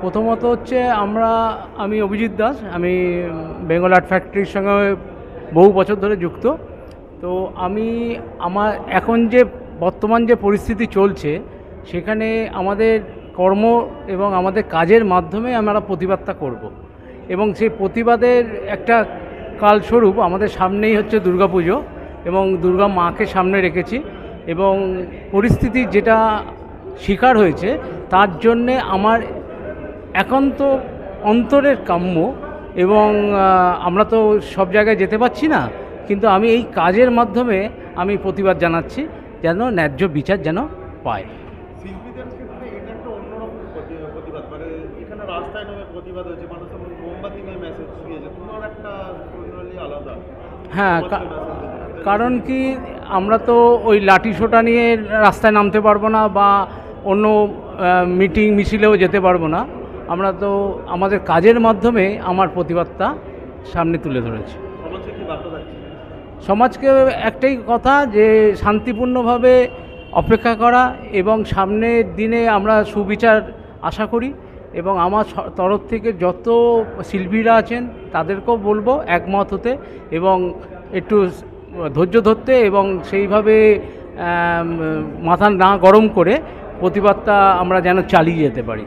প্রথমত হচ্ছে আমি অভিজিৎ দাস, আমি বেঙ্গল আর্ট ফ্যাক্টরির সঙ্গে বহু বছর ধরে যুক্ত। তো আমার এখন যে বর্তমান যে পরিস্থিতি চলছে, সেখানে আমাদের কর্ম এবং আমাদের কাজের মাধ্যমে আমরা প্রতিবাদটা করব। এবং সেই প্রতিবাদের একটা কালস্বরূপ আমাদের সামনেই হচ্ছে দুর্গাপুজো, এবং দুর্গা মাকে সামনে রেখেছি। এবং পরিস্থিতি যেটা শিকার হয়েছে, তার জন্যে আমার একান্ত অন্তরের কাম্য, এবং আমরা তো সব জায়গায় যেতে পারছি না, কিন্তু আমি এই কাজের মাধ্যমে আমি প্রতিবাদ জানাচ্ছি, যেন ন্যায্য বিচার যেন পায়। শিল্পীদের ক্ষেত্রে এটা একটা অন্যরকম প্রতিবাদ, মানে এখানে রাস্তায় নেমে প্রতিবাদ হয়েছে, মানুষ মোমবাতি নিয়ে মেসেজ দিয়েছে, তোমার একটা টোটালি আলাদা। হ্যাঁ, কারণ কি, আমরা তো ওই লাঠি সোটা নিয়ে রাস্তায় নামতে পারবো না, বা অন্য মিটিং মিছিলেও যেতে পারবো না। আমরা তো আমাদের কাজের মাধ্যমে আমার প্রতিবাদটা সামনে তুলে ধরেছি। সমাজে কি বার্তা থাকছে? সমাজকে একটাই কথা, যে শান্তিপূর্ণভাবে অপেক্ষা করা, এবং সামনের দিনে আমরা সুবিচার আশা করি। এবং আমার তরফ থেকে যত শিল্পীরা আছেন তাদেরকেও বলবো একমত হতে, এবং একটু ধৈর্য ধরতে, এবং সেইভাবে মাথা না গরম করে প্রতিবাদটা আমরা যেন চালিয়ে যেতে পারি।